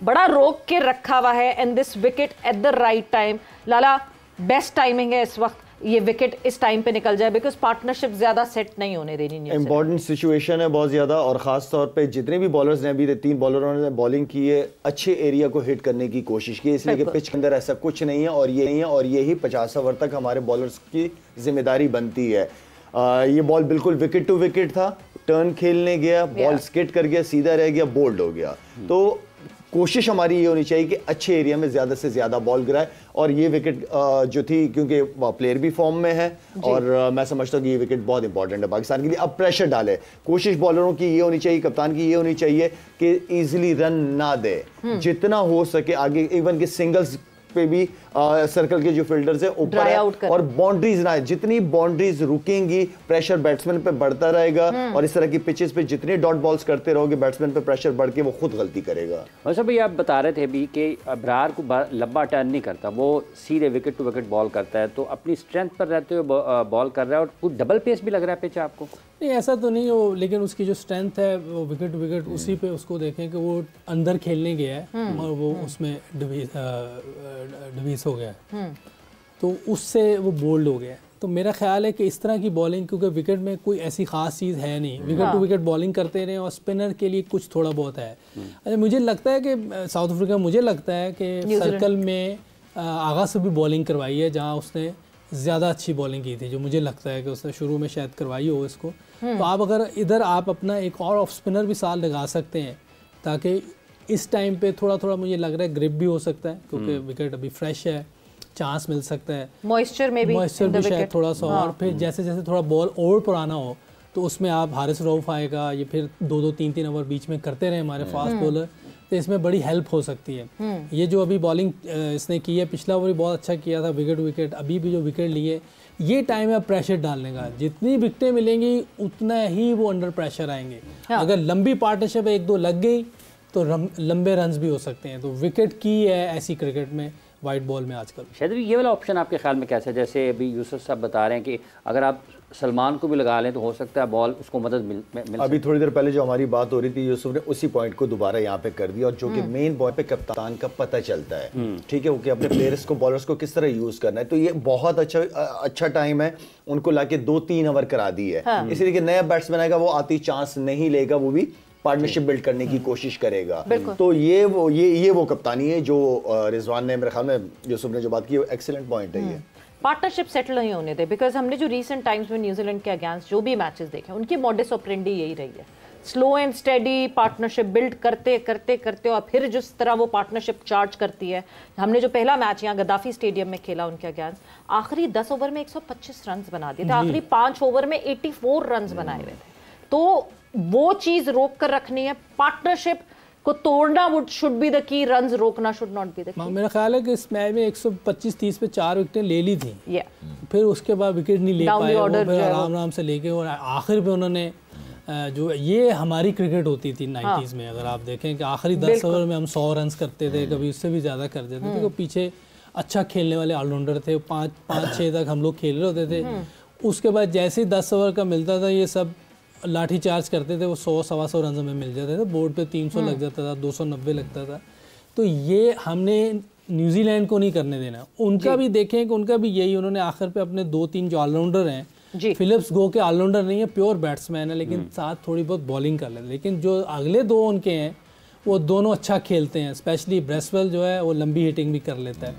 बड़ा रोक के रखा हुआ है and this wicket at the right time. Lala best timing है इस वक्त, ये विकेट इस टाइम पे निकल जाए बिकॉज पार्टनरशिप ज्यादा सेट नहीं होने देनी। इंपॉर्टेंट सिचुएशन है बहुत ज्यादा, और खास तौर पे जितने भी बॉलर्स ने अभी 3 बॉलरों ने बॉलिंग की है, अच्छे एरिया को हिट करने की कोशिश की, इसलिए कि पिच के अंदर ऐसा कुछ नहीं है और ये नहीं है, और यही 50 ओवर तक हमारे बॉलर्स की जिम्मेदारी बनती है। ये बॉल बिल्कुल विकेट टू विकेट था, टर्न खेलने गया, बॉल स्किट कर गया, सीधा रह गया, बोल्ड हो गया। तो कोशिश हमारी ये होनी चाहिए कि अच्छे एरिया में ज्यादा से ज्यादा बॉल गिराए, और ये विकेट जो थी, क्योंकि प्लेयर भी फॉर्म में है और मैं समझता हूँ कि ये विकेट बहुत इंपॉर्टेंट है पाकिस्तान के लिए। अब प्रेशर डाले, कोशिश बॉलरों की ये होनी चाहिए, कप्तान की ये होनी चाहिए कि इजीली रन ना दे, जितना हो सके आगे, इवन कि सिंगल्स पे भी सर्कल के जो फील्डर्स है ऊपर है, और बाउंड्रीज ना है, जितनी बाउंड्रीज रुकेंगी प्रेशर बैट्समैन पे बढ़ता रहेगा, और इस तरह की पिचेस पे जितने डॉट बॉल्स करते रहोगे बैट्समैन पे प्रेशर बढ़ के वो खुद गलती करेगा। वैसे भाई आप बता रहे थे भी कि अबरार को लंबा टर्न नहीं करता, वो सीधे विकेट टू विकेट बॉल करता है, तो अपनी स्ट्रेंथ पर रहते हुए बॉल कर रहा है, और कुछ डबल पेस भी लग रहा है पिच आपको? नहीं ऐसा तो नहीं हो, लेकिन उसकी जो स्ट्रेंथ है वो विकेट टू विकेट उसी पे उसको देखें कि वो अंदर खेलने गया है और वो उसमें डिवीज हो गया है, तो उससे वो बोल्ड हो गया। तो मेरा ख्याल है कि इस तरह की बॉलिंग, क्योंकि विकेट में कोई ऐसी खास चीज़ है नहीं, विकेट टू विकेट बॉलिंग करते रहे, और स्पिनर के लिए कुछ थोड़ा बहुत है। अच्छा मुझे लगता है कि साउथ अफ्रीका, मुझे लगता है कि सर्कल में आगाज़ से भी बॉलिंग करवाई है, जहाँ उसने ज़्यादा अच्छी बॉलिंग की थी, जो मुझे लगता है कि उसने शुरू में शायद करवाई हो इसको। तो आप अगर इधर आप अपना एक और ऑफ स्पिनर भी साथ लगा सकते हैं, ताकि इस टाइम पे थोड़ा थोड़ा मुझे लग रहा है ग्रिप भी हो सकता है, क्योंकि विकेट अभी फ्रेश है, चांस मिल सकता है, मॉइस्चर भी शायद थोड़ा सा। और फिर जैसे जैसे थोड़ा बॉल और पुराना हो तो उसमें आप हारिस रऊफ आएगा, ये फिर 2-2 3-3 ओवर बीच में करते रहे हमारे फास्ट बॉलर, तो इसमें बड़ी हेल्प हो सकती है। ये जो अभी बॉलिंग इसने की है, पिछला ओवर भी बहुत अच्छा किया था, विकेट विकेट, अभी भी जो विकेट लिए, ये टाइम है प्रेशर डालने का। जितनी विकेटें मिलेंगी उतना ही वो अंडर प्रेशर आएंगे। अगर लंबी पार्टनरशिप 1-2 लग गई तो लंबे रन्स भी हो सकते हैं। तो विकेट की है ऐसी क्रिकेट में, वाइट बॉल में आजकल। शायद ये वाला ऑप्शन आपके ख्याल में कैसा है? जैसे अभी यूसुफ साहब बता रहे हैं कि अगर आप सलमान को भी लगा लें तो हो सकता है बॉल उसको मदद मिल अभी थोड़ी देर पहले जो हमारी बात हो रही थी, यूसुफ ने उसी पॉइंट को दोबारा यहाँ पे कर दिया, और जो कि मेन बॉल पे कप्तान का पता चलता है, ठीक है, वो कि अपने प्लेयर्स को, बॉलर्स को किस तरह यूज करना है। तो ये बहुत अच्छा टाइम है, उनको लाके 2-3 ओवर करा दी है, इसलिए कि नया बैट्समैन आएगा वो आती चांस नहीं लेगा, वो भी पार्टनरशिप बिल्ड करने की कोशिश करेगा। तो ये वो कप्तानी है जो रिजवान ने, मेरे ख्याल में यूसुफ ने जो बात की, एक्सीलेंट पॉइंट है ये। पार्टनरशिप सेटल नहीं होने दे, बिकॉज हमने जो रीसेंट टाइम्स में न्यूजीलैंड के अगेंस्ट जो भी मैचेस देखे, उनकी मॉडस ऑपरेंडी यही रही है, slow and steady partnership build करते करते करते, और फिर जिस तरह वो पार्टनरशिप चार्ज करती है। हमने जो पहला मैच यहाँ गद्दाफी स्टेडियम में खेला उनके अगेंस्ट, आखिरी 10 ओवर में 125 रन बना दिए थे, आखिरी 5 ओवर में 84 रन बनाए हुए थे। तो वो चीज रोक कर रखनी है, पार्टनरशिप को तोड़ना would should be the key, runs रोकना should not be the key. मेरा ख्याल है कि इस मैच में 125-30 पे 4 विकेटें ले ली थी, फिर उसके बाद विकेट नहीं ले पाए, फिर आराम से लेके, और आखिर पे उन्होंने जो ये हमारी क्रिकेट होती थी 90s में, अगर आप देखें कि आखिरी 10 ओवर में हम 100 रन करते थे, कभी उससे भी ज़्यादा कर देते थे। तो पीछे अच्छा खेलने वाले ऑलराउंडर थे, 5-6 तक हम लोग खेल रहे होते थे। उसके बाद जैसे ही 10 ओवर का मिलता था, ये सब लाठी चार्ज करते थे, वो 100-125 रन में मिल जाते थे, बोर्ड पे 300 लग जाता था, 290 लगता था। तो ये हमने न्यूजीलैंड को नहीं करने देना। उनका भी देखें कि उनका भी यही, उन्होंने आखिर पे अपने 2-3 जो ऑलराउंडर हैं, फिलिप्स गो के ऑलराउंडर नहीं है, प्योर बैट्समैन है, लेकिन साथ थोड़ी बहुत बॉलिंग कर लेते, लेकिन जो अगले 2 उनके हैं वो दोनों अच्छा खेलते हैं। स्पेशली ब्रेसवेल जो है वो लंबी हिटिंग भी कर लेता है,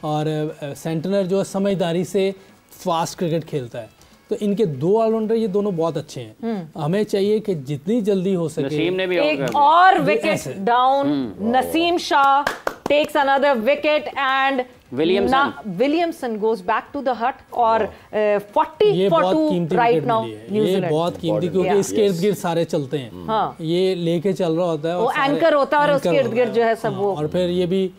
और सेंटनर जो है समझदारी से फास्ट क्रिकेट खेलता है। तो इनके 2 ऑलराउंडर ये दोनों बहुत अच्छे हैं। हमें चाहिए कि जितनी जल्दी हो सके नसीम ने भी एक और wicket down, Naseem Shah takes another wicket and Williamson goes back to the hut, और 40 for 2 राइट नाउ न्यूजीलैंड। ये बहुत कीमती, क्योंकि इसके इर्द गिर्द सारे चलते हैं, ये लेके चल रहा होता है, वो एंकर होता है और उसके इर्द गिर्द जो है सब वो, और फिर ये भी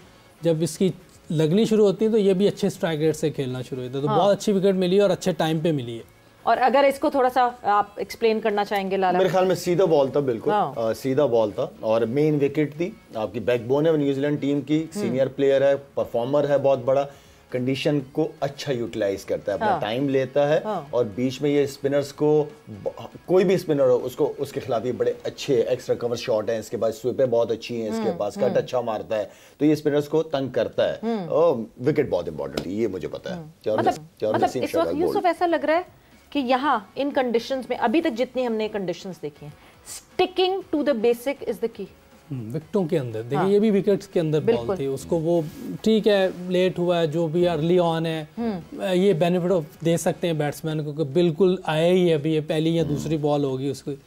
जब इसकी लगनी शुरू होती है तो ये भी अच्छे स्ट्राइक रेट से खेलना शुरू होता है। तो बहुत अच्छी विकेट मिली और अच्छे टाइम पे मिली है। और अगर इसको थोड़ा सा आप एक्सप्लेन करना चाहेंगे लाला? मेरे ख्याल में सीधा बॉल था, बिल्कुल सीधा बॉल था, और मेन विकेट थी, आपकी बैकबोन है न्यूजीलैंड टीम की, सीनियर प्लेयर है, परफॉर्मर है बहुत बड़ा, कंडीशन को अच्छा यूटिलाइज करता है, अपना टाइम लेता है और बीच में ये स्पिनर्स को, कोई भी स्पिनर हो उसको, उसके खिलाफ ये बड़े अच्छे एक्स्ट्रा कवर शॉट हैं, इसके बाद स्वीपें बहुत अच्छी हैं, इसके पास कट अच्छा मारता है, तो ये स्पिनर्स को तंग करता है और विकेट बहुत इंपॉर्टेंट है, ये मुझे पता है। मतलब इस वक्त यूसुफ ऐसा लग रहा है कि यहाँ इन कंडीशंस में अभी तक जितनी हमने कंडीशंस देखी हैं, sticking to the basic is the key. विकेटों के अंदर देखिए, ये भी विकेट्स के अंदर बॉल थी, उसको वो ठीक है लेट हुआ है, जो भी अर्ली ऑन है, ये बेनिफिट ऑफ दे सकते हैं बैट्समैन को कि बिल्कुल आया ही है, अभी ये पहली या दूसरी बॉल होगी उसकी।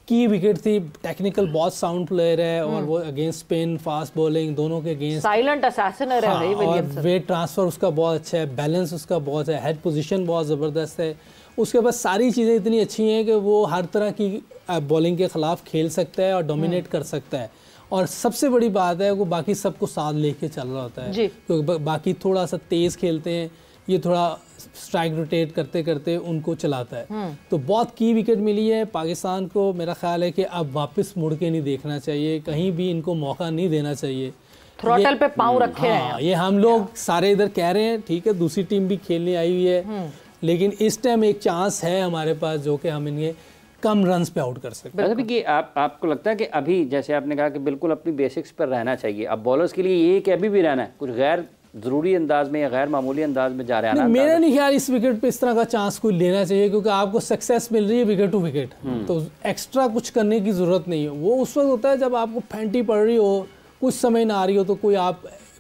की विकेट थी, टेक्निकल बहुत साउंड प्लेयर है और वो अगेंस्ट स्पिन फास्ट बॉलिंग दोनों के अगेंस्ट साइलेंट असैसिनर है भाई विलियमसन। वेट ट्रांसफर उसका बहुत अच्छा है, बैलेंस उसका बहुत है, हेड पोजीशन बहुत ज़बरदस्त है, उसके पास सारी चीज़ें इतनी अच्छी हैं कि वो हर तरह की बॉलिंग के ख़िलाफ़ खेल सकता है और डोमिनेट कर सकता है। और सबसे बड़ी बात है वो बाकी सबको साथ लेके चल रहा होता है, क्योंकि बाकी थोड़ा सा तेज़ खेलते हैं, ये थोड़ा स्ट्राइक रोटेट करते करते उनको चलाता है। तो बहुत की विकेट मिली है पाकिस्तान को। मेरा ख्याल है कि अब वापस मुड़ के नहीं देखना चाहिए, कहीं भी इनको मौका नहीं देना चाहिए, थ्रॉटल पे पाँव रखे हैं। ये हम लोग सारे इधर कह रहे हैं, ठीक है दूसरी टीम भी खेलने आई हुई है, लेकिन इस टाइम एक चांस है हमारे पास जो कि हम इन्हें कम रन्स पे आउट कर सकते हैं। कि आपको लगता है कि अभी जैसे आपने कहा कि बिल्कुल अपनी बेसिक्स पर रहना चाहिए, अब बॉलर्स के लिए ये कि अभी भी रहना है, कुछ गैर ज़रूरी अंदाज में या गैर मामूली अंदाज में जा रहे हैं? मेरा नहीं ख्याल इस विकेट पे इस तरह का चांस कोई लेना चाहिए, क्योंकि आपको सक्सेस मिल रही है विकेट टू विकेट, तो एक्स्ट्रा कुछ करने की ज़रूरत नहीं है। वो उस वक्त होता है जब आपको फैंटी पड़ रही हो, कुछ समय ना आ रही हो, तो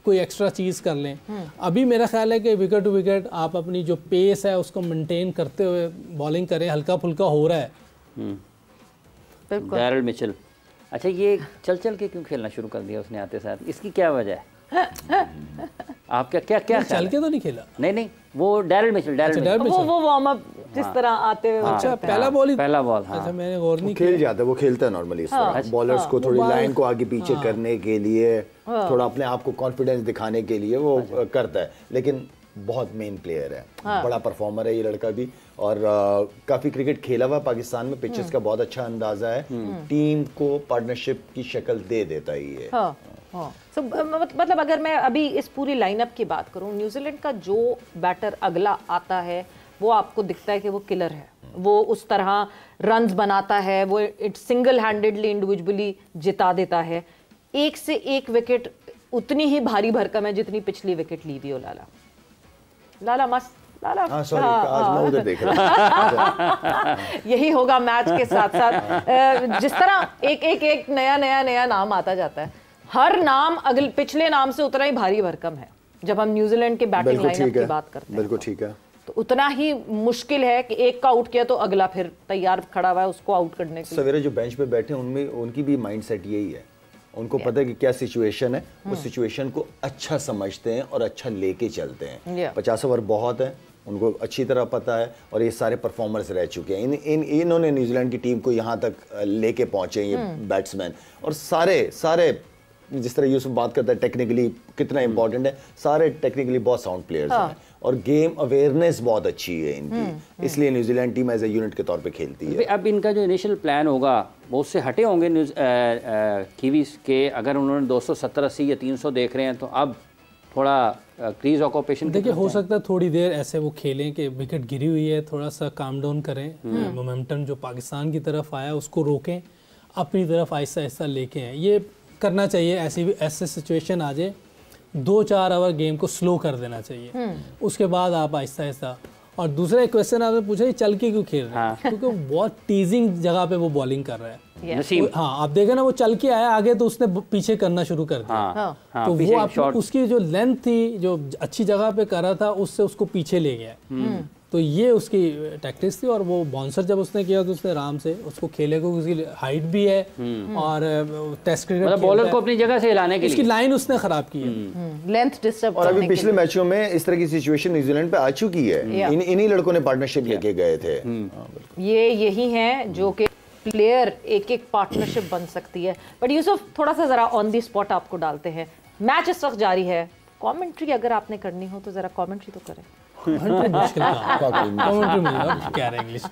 कोई एक्स्ट्रा चीज़ कर लें। अभी मेरा ख्याल है कि विकेट टू विकेट आप अपनी जो पेस है उसको मेंटेन करते हुए बॉलिंग करें, हल्का फुल्का हो रहा है। डैरल मिचेल, अच्छा ये चल चल के क्यों खेलना शुरू कर दिया उसने आते साथ, इसकी क्या वजह है? आपका क्या चल के तो नहीं खेला? नहीं वो डैरल मिचेल वो वार्म अप जिस तरह आते हुए। अच्छा पहला बॉल अच्छा मैंने गौर नहीं खेल जाता है, वो खेलता है नॉर्मली इस तरह, बॉलर्स को थोड़ी लाइन को आगे पीछे करने के लिए, थोड़ा अपने आप को कॉन्फिडेंस दिखाने के लिए वो करता है, लेकिन बहुत मेन प्लेयर है, बड़ा परफॉर्मर है ये लड़का भी, और काफ़ी क्रिकेट खेला हुआ पाकिस्तान में, पिचेस का बहुत अच्छा अंदाज़ा है, टीम को पार्टनरशिप की शक्ल दे देता ही है। मतलब अगर मैं अभी इस पूरी लाइनअप की बात करूं, न्यूजीलैंड का जो बैटर अगला आता है वो आपको दिखता है कि वो किलर है, वो उस तरह रन्स बनाता है, वो इट सिंगल हैंडेडली इंडिविजुअली जिता देता है, एक से एक विकेट उतनी ही भारी भरकम है जितनी पिछली विकेट ली हुई हो। लाला मस्त लाला, आज मैं उधर देख रहा यही होगा मैच के साथ साथ, जिस तरह एक नया नाम आता जाता है, हर नाम अगले पिछले नाम से उतना ही भारी भरकम है। जब हम न्यूजीलैंड के बैटिंग लाइनअप की बात करते हैं, बिल्कुल ठीक है, तो उतना ही मुश्किल है कि एक का आउट किया तो अगला फिर तैयार खड़ा हुआ है उसको आउट करने के लिए। सवेरे जो बेंच पे बैठे उनमें उनकी भी माइंडसेट यही है, उनको पता है कि क्या सिचुएशन है, उस सिचुएशन को अच्छा समझते हैं और अच्छा लेके चलते हैं। 50 ओवर बहुत है, उनको अच्छी तरह पता है, और ये सारे परफॉर्मर्स रह चुके हैं, इन्होंने न्यूजीलैंड की टीम को यहाँ तक लेके पहुंचे ये बैट्समैन, और सारे जिस तरह यूसुफ बात करता है टेक्निकली कितना इंपॉर्टेंट है, सारे टेक्निकली बहुत साउंड प्लेयर्स हैं, और गेम अवेयरनेस बहुत अच्छी है इनकी, इसलिए New Zealand team as a unit के तौर पे खेलती है। अब इनका जो इनिशियल प्लान होगा वो उससे हटे होंगे कीवीज के, अगर उन्होंने 270, 80 या 300 देख रहे हैं तो अब थोड़ा क्रीज ऑक्यूपेशन देखिए हो सकता है थोड़ी देर ऐसे वो खेलें कि विकेट गिरी हुई है, थोड़ा सा काम डाउन करें, मोमेंटम जो पाकिस्तान की तरफ आया उसको रोकें, अपनी तरफ आहिस्ता आहिस्ता लेके आएँ, ये करना चाहिए। ऐसे सिचुएशन आ जाए 2-4 ओवर गेम को स्लो कर देना चाहिए, उसके बाद आप आहिस्ता आहिस्ता। और दूसरा एक क्वेश्चन आपने पूछा कि चल के क्यों खेल रहे हैं, क्योंकि वो बहुत टीजिंग जगह पे वो बॉलिंग कर रहा है। हाँ आप देखें ना, वो चल के आया आगे तो उसने पीछे करना शुरू कर दिया, तो वो आप उसकी जो लेंथ थी जो अच्छी जगह पे कर रहा था उससे उसको पीछे ले गया, तो ये उसकी टैक्टिक्स थी। और वो बाउंसर जब उसने किया तो उसने आराम से उसको खेले को, उसकी हाइट भी है और टेस्ट क्रिकेट मतलब बॉलर को अपनी जगह से हिलाने के लिए उसकी लाइन उसने खराब की है, लेंथ डिस्टर्ब। और अभी पिछले मैचों में इस तरह की सिचुएशन न्यूजीलैंड पे आ चुकी है, इन्हीं लड़कों ने पार्टनरशिप लेके गए थे। ये यही है जो कि प्लेयर एक पार्टनरशिप बन सकती है। बट यूसुफ थोड़ा सा जरा ऑन दी स्पॉट आपको डालते हैं, मैच इस वक्त जारी है, कमेंट्री अगर आपने करनी हो तो जरा कमेंट्री तो करें। कमेंट्री मुश्किल कमेंट्री मुझे क्या रहे इंग्लिश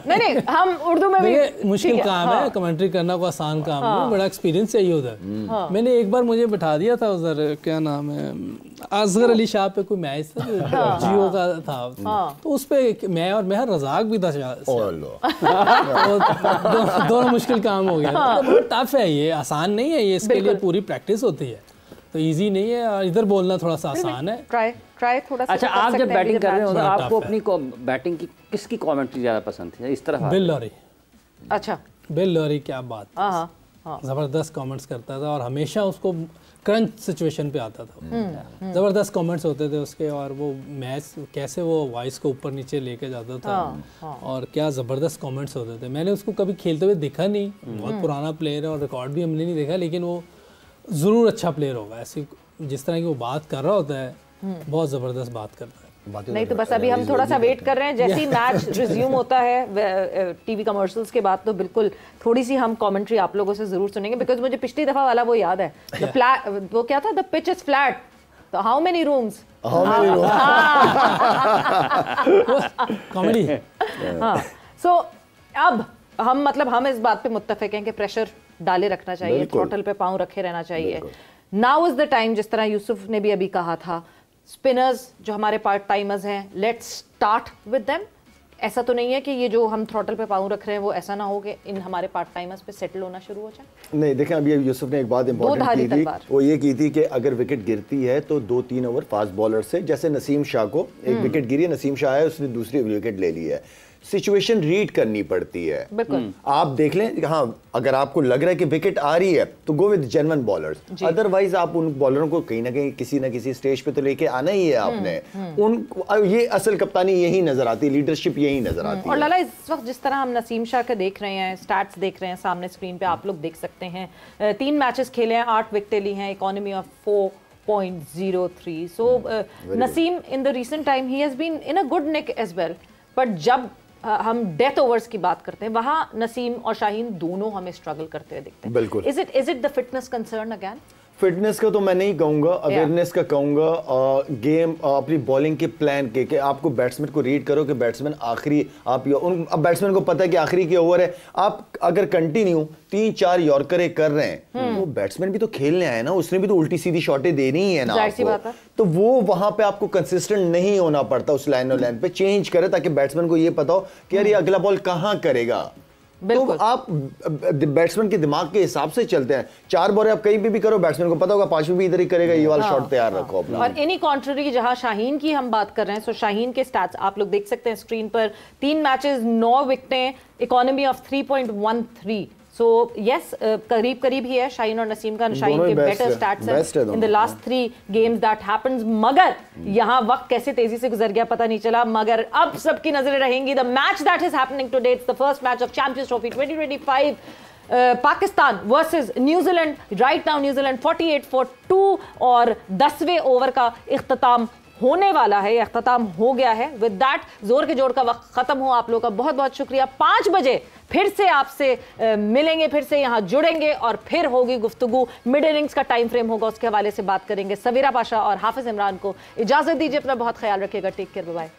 नहीं हम उर्दू में भी मुश्किल काम है, कमेंट्री करना कोई आसान काम नहीं, बड़ा एक्सपीरियंस चाहिए उधर। मैंने एक बार मुझे बैठा दिया था उधर, क्या नाम है, असगर अली शाह पे कोई मैच था जियो का था, तो उस पे मैं और मेहर रजाक भी था, दोनों मुश्किल काम हो गया। बहुत टफ है ये, आसान नहीं है ये, इसके लिए पूरी प्रैक्टिस होती है, तो इजी नहीं है। और इधर बोलना थोड़ा सा आसान है। ट्राई थोड़ा सा। अच्छा, आप जब बैटिंग कर रहे हो तो आपको अपनी बैटिंग की किसकी कमेंट्री ज़्यादा पसंद थी इस तरफ? Bill Lawry. अच्छा, बिल लॉरी क्या बात, ज़बरदस्त कमेंट्स करता था और हमेशा उसको क्रंच सिचुएशन पे आता था, ज़बरदस्त कमेंट्स होते थे उसके, और वो मैच कैसे वो वॉइस को ऊपर नीचे लेके जाता था और क्या ज़बरदस्त कमेंट्स होते थे। मैंने उसको कभी खेलते हुए देखा नहीं, बहुत पुराना प्लेयर है और रिकॉर्ड भी हमने नहीं देखा, लेकिन वो ज़रूर अच्छा प्लेयर होगा। ऐसी जिस तरह की वो बात कर रहा होता है, बहुत ज़बरदस्त बात करता है। नहीं तो बस अभी हम थोड़ा सा वेट कर रहे हैं, जैसे ही मैच रिज्यूम होता है टीवी कमर्शियल्स के बाद, तो बिल्कुल थोड़ी सी हम कमेंट्री आप लोगों से जरूर सुनेंगे, बिकॉज मुझे पिछली दफा वाला वो याद है, वो क्या था, द पिच इज फ्लैट, तो हाउ मेनी रूम्स, कॉमेडी। हाँ, सो अब हम इस बात पे मुत्तफिक हैं कि प्रेशर डाले रखना चाहिए, थ्रॉटल पे पाँव रखे रहना चाहिए। नाउ इज द टाइम, जिस तरह यूसुफ ने भी अभी कहा था, स्पिनर्स जो हमारे पार्ट टाइमर्स हैं, लेट्स स्टार्ट विद देम। ऐसा तो नहीं है कि ये जो हम थ्रॉटल पे पाँव रख रहे हैं वो ऐसा ना हो कि इन हमारे पार्ट टाइमर्स पे सेटल होना शुरू हो जाए। नहीं, देखें अभी यूसुफ ने एक बात इंपॉर्टेंट की थी, वो ये की थी कि अगर विकेट गिरती है तो 2-3 ओवर फास्ट बॉलर से, जैसे नसीम शाह को एक विकेट गिरी है, नसीम शाह है, उसने दूसरी विकेट ले ली है, सिचुएशन रीड करनी पड़ती है। आप देख लें, हाँ अगर आपको लग रहा है कि विकेट आ रही है तो go with genuine bowlers, otherwise आप उन बॉलरों को कहीं ना कहीं किसी ना किसी स्टेज पे तो लेके आना ही है आपने। उन ये असल कप्तानी यही नजर आती है, लीडरशिप यही नजर आती है। और लाला इस वक्त जिस तरह हम नसीम शाह के देख रहे हैं, स्टैट्स देख रहे हैं सामने स्क्रीन पे, आप लोग देख सकते हैं 3 मैचेस खेले हैं, 8 विकेटें ली हैं, economy of 4.03। So Naseem in the recent time he has been in a good nick as well, but जब हम डेथ ओवर्स की बात करते हैं, वहां नसीम और शाहीन दोनों हमें स्ट्रगल करते हुए दिखते हैं। बिल्कुल। Is it the fitness concern again? Fitness का तो मैं नहीं कहूंगा, अवेयरनेस का कहूंगा, गेम अपनी बॉलिंग के प्लान के, कि आपको बैट्समैन को रीड करो कि बैट्समैन आखिरी अब बैट्समैन को पता है कि आखिरी की ओवर है, आप अगर कंटिन्यू 3-4 यॉर्करें कर रहे हैं, वो बैट्समैन भी तो खेलने आए ना, उसने भी तो उल्टी सीधी शॉटें देनी ही है ना आपको, तो वो वहां पे आपको कंसिस्टेंट नहीं होना पड़ता, उस लाइन और लाइन पे चेंज करे ताकि बैट्समैन को ये पता हो कि यार ये अगला बॉल कहां करेगा। तो आप बैट्समैन के दिमाग के हिसाब से चलते हैं, 4 बॉल आप कहीं भी करो, बैट्समैन को पता होगा 5वीं भी इधर ही करेगा, ये वाला शॉट तैयार रखो अपना। और इनी कॉन्ट्ररी जहां शाहीन की हम बात कर रहे हैं, सो शाहीन के स्टैट्स आप लोग देख सकते हैं स्क्रीन पर, 3 मैचेस 9 विकेटें, इकोनॉमी ऑफ 3.13। सो यस, करीब करीब ही है शाहीन और नसीम का, शाहीन के बेटर स्टैट्स हैं in the last 3 games that happens, मगर यहाँ वक्त कैसे तेजी से गुजर गया पता नहीं चला। मगर अब सबकी नजरें रहेंगी the match that is happening today, it's the first match of champions trophy 2025, Pakistan versus New Zealand. Right now New Zealand 48 for 2 और 10वें ओवर का इख्तिताम होने वाला है, इख्तिताम हो गया है। विद दैट जोर के जोर का वक्त खत्म हो। आप लोगों का बहुत बहुत शुक्रिया। 5 बजे फिर से आपसे मिलेंगे, फिर से यहाँ जुड़ेंगे और फिर होगी गुफ्तगू, मिड इनिंग्स का टाइम फ्रेम होगा, उसके हवाले से बात करेंगे। सवीरा पाशा और हाफिज इमरान को इजाजत दीजिए, अपना बहुत ख्याल रखिएगा। Take care, bye bye.